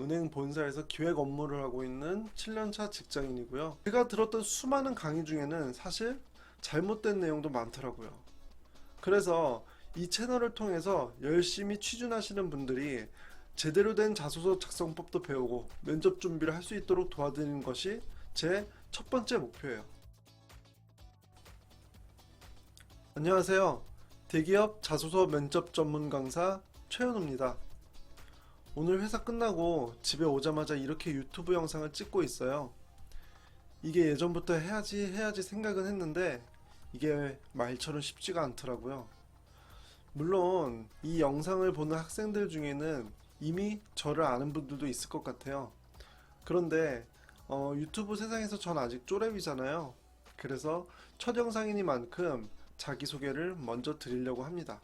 은행 본사에서 기획 업무를 하고 있는 7년차 직장인이고요. 제가 들었던 수많은 강의 중에는 사실 잘못된 내용도 많더라고요. 그래서 이 채널을 통해서 열심히 취준하시는 분들이 제대로 된 자소서 작성법도 배우고 면접 준비를 할 수 있도록 도와드리는 것이 제 첫 번째 목표예요. 안녕하세요. 대기업 자소서 면접 전문 강사 최현우입니다. 오늘 회사 끝나고 집에 오자마자 이렇게 유튜브 영상을 찍고 있어요. 이게 예전부터 해야지 생각은 했는데 이게 말처럼 쉽지가 않더라고요. 물론 이 영상을 보는 학생들 중에는 이미 저를 아는 분들도 있을 것 같아요. 그런데 유튜브 세상에서 전 아직 쪼렙이잖아요. 그래서 첫 영상이니만큼 자기소개를 먼저 드리려고 합니다.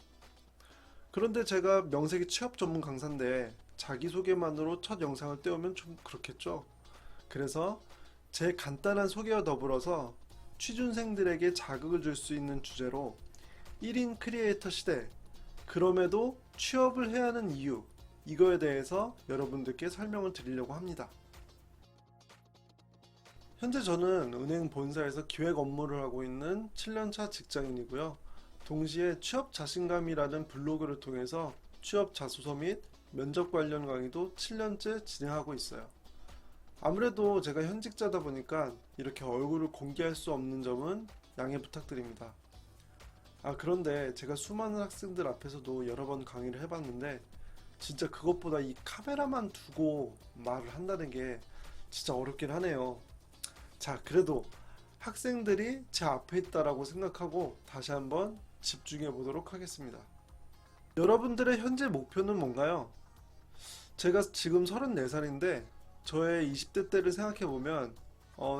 그런데 제가 명색이 취업 전문 강사인데 자기소개만으로 첫 영상을 떼우면 좀 그렇겠죠. 그래서 제 간단한 소개와 더불어서 취준생들에게 자극을 줄 수 있는 주제로 1인 크리에이터 시대, 그럼에도 취업을 해야 하는 이유, 이거에 대해서 여러분들께 설명을 드리려고 합니다. 현재 저는 은행 본사에서 기획 업무를 하고 있는 7년차 직장인이고요. 동시에 취업 자신감이라는 블로그를 통해서 취업 자소서 및 면접 관련 강의도 7년째 진행하고 있어요. 아무래도 제가 현직자다 보니까 이렇게 얼굴을 공개할 수 없는 점은 양해 부탁드립니다. 그런데 제가 수많은 학생들 앞에서도 여러 번 강의를 해봤는데 진짜 그것보다 이 카메라만 두고 말을 한다는 게 진짜 어렵긴 하네요. 자, 그래도 학생들이 제 앞에 있다라고 생각하고 다시 한번 집중해 보도록 하겠습니다. 여러분들의 현재 목표는 뭔가요? 제가 지금 34살인데 저의 20대 때를 생각해 보면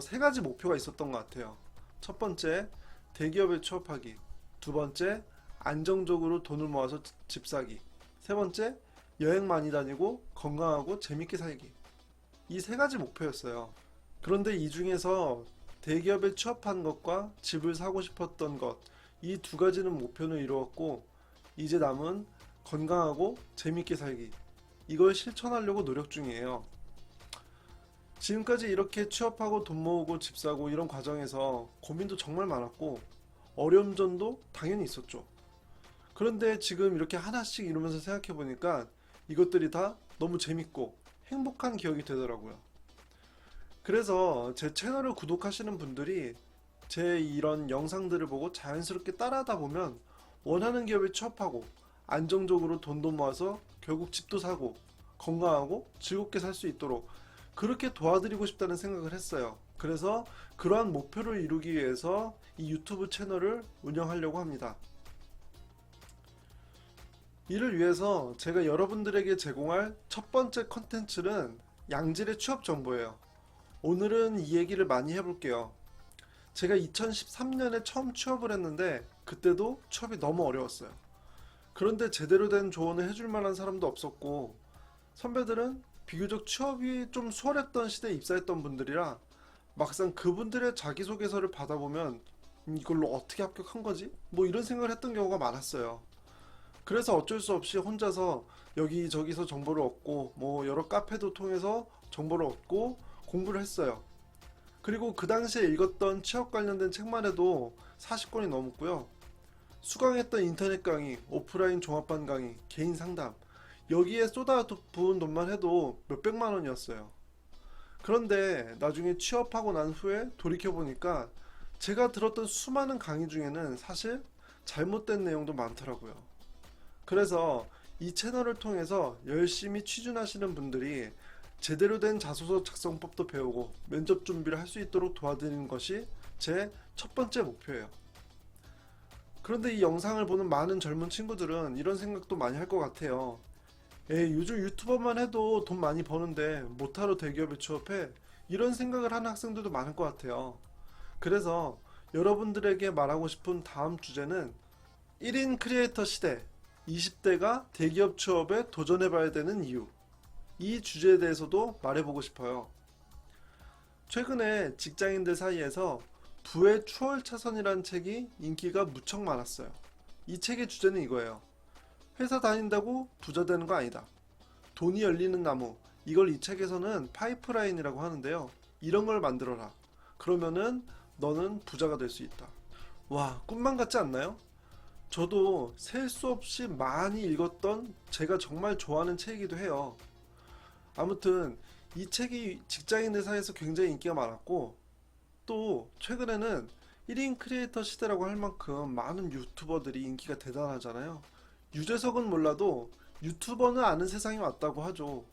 세 가지 목표가 있었던 것 같아요. 첫 번째, 대기업에 취업하기. 두 번째, 안정적으로 돈을 모아서 집 사기. 세 번째, 여행 많이 다니고 건강하고 재밌게 살기. 이 세 가지 목표였어요. 그런데 이 중에서 대기업에 취업한 것과 집을 사고 싶었던 것, 이 두 가지는 목표는 이루었고 이제 남은 건강하고 재밌게 살기, 이걸 실천하려고 노력 중이에요. 지금까지 이렇게 취업하고 돈 모으고 집 사고 이런 과정에서 고민도 정말 많았고 어려운 점도 당연히 있었죠. 그런데 지금 이렇게 하나씩 이루면서 생각해 보니까 이것들이 다 너무 재밌고 행복한 기억이 되더라고요. 그래서 제 채널을 구독하시는 분들이 제 이런 영상들을 보고 자연스럽게 따라하다 보면 원하는 기업에 취업하고 안정적으로 돈도 모아서 결국 집도 사고 건강하고 즐겁게 살 수 있도록 그렇게 도와드리고 싶다는 생각을 했어요. 그래서 그러한 목표를 이루기 위해서 이 유튜브 채널을 운영하려고 합니다. 이를 위해서 제가 여러분들에게 제공할 첫 번째 컨텐츠는 양질의 취업 정보예요. 오늘은 이 얘기를 많이 해볼게요. 제가 2013년에 처음 취업을 했는데 그때도 취업이 너무 어려웠어요. 그런데 제대로 된 조언을 해줄 만한 사람도 없었고 선배들은 비교적 취업이 좀 수월했던 시대에 입사했던 분들이라 막상 그분들의 자기소개서를 받아보면 이걸로 어떻게 합격한 거지? 뭐 이런 생각을 했던 경우가 많았어요. 그래서 어쩔 수 없이 혼자서 여기저기서 정보를 얻고 뭐 여러 카페도 통해서 정보를 얻고 공부를 했어요. 그리고 그 당시에 읽었던 취업 관련된 책만 해도 40권이 넘었고요. 수강했던 인터넷 강의, 오프라인 종합반 강의, 개인 상담, 여기에 쏟아부은 돈만 해도 몇백만 원이었어요. 그런데 나중에 취업하고 난 후에 돌이켜보니까 제가 들었던 수많은 강의 중에는 사실 잘못된 내용도 많더라고요. 그래서 이 채널을 통해서 열심히 취준하시는 분들이 제대로 된 자소서 작성법도 배우고 면접 준비를 할 수 있도록 도와드리는 것이 제 첫 번째 목표예요. 그런데 이 영상을 보는 많은 젊은 친구들은 이런 생각도 많이 할 것 같아요. 요즘 유튜버만 해도 돈 많이 버는데 못하러 대기업에 취업해? 이런 생각을 하는 학생들도 많을 것 같아요. 그래서 여러분들에게 말하고 싶은 다음 주제는 1인 크리에이터 시대, 20대가 대기업 취업에 도전해봐야 되는 이유, 이 주제에 대해서도 말해보고 싶어요. 최근에 직장인들 사이에서 부의 추월차선이라는 책이 인기가 무척 많았어요. 이 책의 주제는 이거예요. 회사 다닌다고 부자 되는 거 아니다. 돈이 열리는 나무, 이걸 이 책에서는 파이프라인이라고 하는데요. 이런 걸 만들어라. 그러면은 너는 부자가 될 수 있다. 와, 꿈만 같지 않나요? 저도 셀 수 없이 많이 읽었던 제가 정말 좋아하는 책이기도 해요. 아무튼 이 책이 직장인들 사이에서 굉장히 인기가 많았고, 또 최근에는 1인 크리에이터 시대라고 할 만큼 많은 유튜버들이 인기가 대단하잖아요. 유재석은 몰라도 유튜버는 아는 세상이 왔다고 하죠.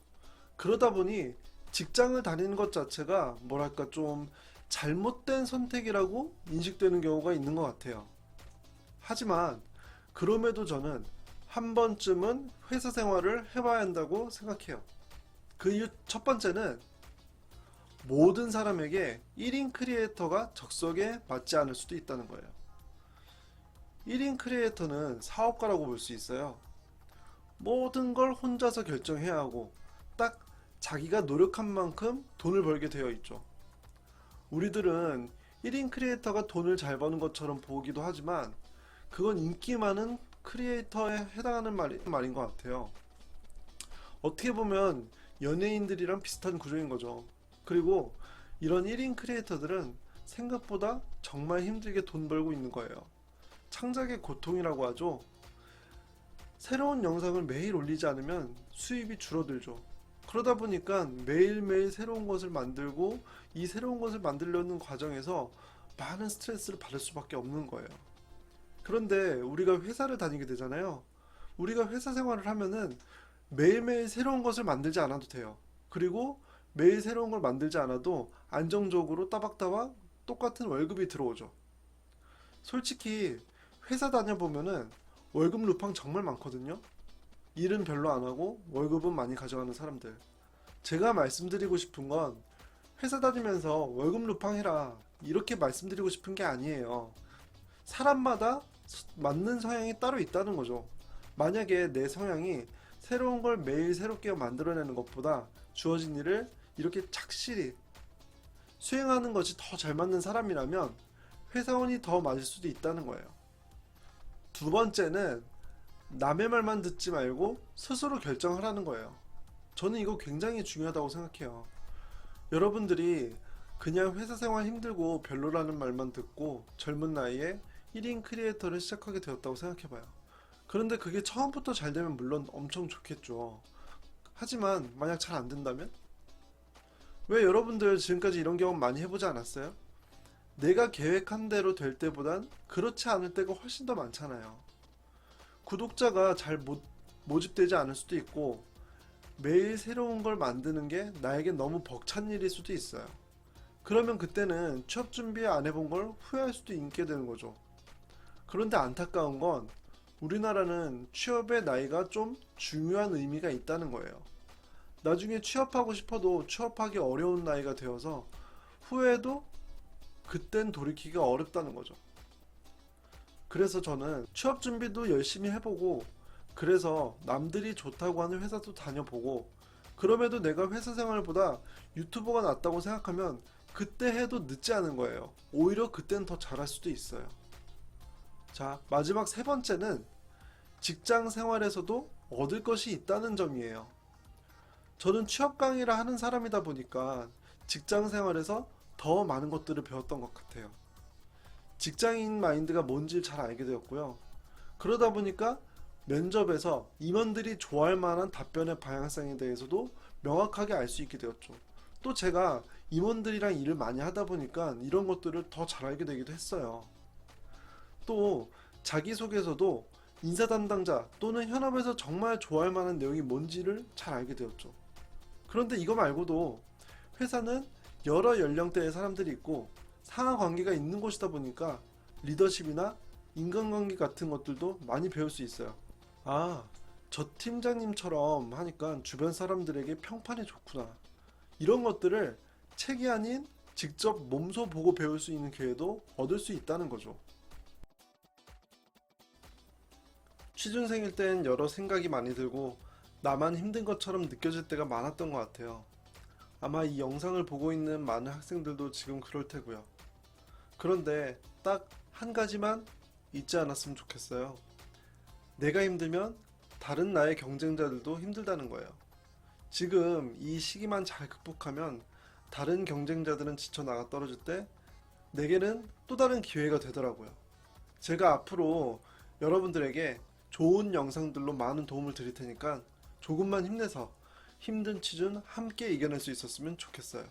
그러다 보니 직장을 다니는 것 자체가 뭐랄까 좀 잘못된 선택이라고 인식되는 경우가 있는 것 같아요. 하지만 그럼에도 저는 한 번쯤은 회사 생활을 해봐야 한다고 생각해요. 그 이유 첫 번째는 모든 사람에게 1인 크리에이터가 적성에 맞지 않을 수도 있다는 거예요. 1인 크리에이터는 사업가라고 볼 수 있어요. 모든 걸 혼자서 결정해야 하고 딱 자기가 노력한 만큼 돈을 벌게 되어 있죠. 우리들은 1인 크리에이터가 돈을 잘 버는 것처럼 보기도 하지만 그건 인기 많은 크리에이터에 해당하는 말인 것 같아요. 어떻게 보면 연예인들이랑 비슷한 구조인 거죠. 그리고 이런 1인 크리에이터들은 생각보다 정말 힘들게 돈 벌고 있는 거예요. 창작의 고통이라고 하죠. 새로운 영상을 매일 올리지 않으면 수입이 줄어들죠. 그러다 보니까 매일매일 새로운 것을 만들고 이 새로운 것을 만들려는 과정에서 많은 스트레스를 받을 수밖에 없는 거예요. 그런데 우리가 회사를 다니게 되잖아요. 우리가 회사 생활을 하면은 매일매일 새로운 것을 만들지 않아도 돼요. 그리고 매일 새로운 걸 만들지 않아도 안정적으로 따박따박 똑같은 월급이 들어오죠. 솔직히 회사 다녀보면은 월급 루팡 정말 많거든요. 일은 별로 안 하고 월급은 많이 가져가는 사람들. 제가 말씀드리고 싶은 건 회사 다니면서 월급 루팡 해라 이렇게 말씀드리고 싶은 게 아니에요. 사람마다 맞는 성향이 따로 있다는 거죠. 만약에 내 성향이 새로운 걸 매일 새롭게 만들어내는 것보다 주어진 일을 이렇게 착실히 수행하는 것이 더 잘 맞는 사람이라면 회사원이 더 맞을 수도 있다는 거예요. 두 번째는 남의 말만 듣지 말고 스스로 결정하라는 거예요. 저는 이거 굉장히 중요하다고 생각해요. 여러분들이 그냥 회사 생활 힘들고 별로라는 말만 듣고 젊은 나이에 1인 크리에이터를 시작하게 되었다고 생각해봐요. 그런데 그게 처음부터 잘 되면 물론 엄청 좋겠죠. 하지만 만약 잘 안 된다면? 왜 여러분들 지금까지 이런 경험 많이 해보지 않았어요? 내가 계획한 대로 될 때보단 그렇지 않을 때가 훨씬 더 많잖아요. 구독자가 잘 모집되지 않을 수도 있고 매일 새로운 걸 만드는 게 나에게 너무 벅찬 일일 수도 있어요. 그러면 그때는 취업 준비 안 해본 걸 후회할 수도 있게 되는 거죠. 그런데 안타까운 건 우리나라는 취업의 나이가 좀 중요한 의미가 있다는 거예요. 나중에 취업하고 싶어도 취업하기 어려운 나이가 되어서 후회해도 그땐 돌이키기가 어렵다는 거죠. 그래서 저는 취업 준비도 열심히 해보고 그래서 남들이 좋다고 하는 회사도 다녀보고 그럼에도 내가 회사 생활보다 유튜버가 낫다고 생각하면 그때 해도 늦지 않은 거예요. 오히려 그땐 더 잘할 수도 있어요. 자, 마지막 세 번째는 직장 생활에서도 얻을 것이 있다는 점이에요. 저는 취업 강의를 하는 사람이다 보니까 직장 생활에서 더 많은 것들을 배웠던 것 같아요. 직장인 마인드가 뭔지 잘 알게 되었고요. 그러다 보니까 면접에서 임원들이 좋아할 만한 답변의 방향성에 대해서도 명확하게 알 수 있게 되었죠. 또 제가 임원들이랑 일을 많이 하다 보니까 이런 것들을 더 잘 알게 되기도 했어요. 또 자기소개서도 인사 담당자 또는 현업에서 정말 좋아할 만한 내용이 뭔지를 잘 알게 되었죠. 그런데 이거 말고도 회사는 여러 연령대의 사람들이 있고 상하 관계가 있는 곳이다 보니까 리더십이나 인간관계 같은 것들도 많이 배울 수 있어요. 아, 저 팀장님처럼 하니까 주변 사람들에게 평판이 좋구나. 이런 것들을 책이 아닌 직접 몸소 보고 배울 수 있는 기회도 얻을 수 있다는 거죠. 취준생일 땐 여러 생각이 많이 들고 나만 힘든 것처럼 느껴질 때가 많았던 것 같아요. 아마 이 영상을 보고 있는 많은 학생들도 지금 그럴 테고요. 그런데 딱 한 가지만 잊지 않았으면 좋겠어요. 내가 힘들면 다른 나의 경쟁자들도 힘들다는 거예요. 지금 이 시기만 잘 극복하면 다른 경쟁자들은 지쳐 나가 떨어질 때 내게는 또 다른 기회가 되더라고요. 제가 앞으로 여러분들에게 좋은 영상들로 많은 도움을 드릴 테니까 조금만 힘내서 힘든 취준 함께 이겨낼 수 있었으면 좋겠어요.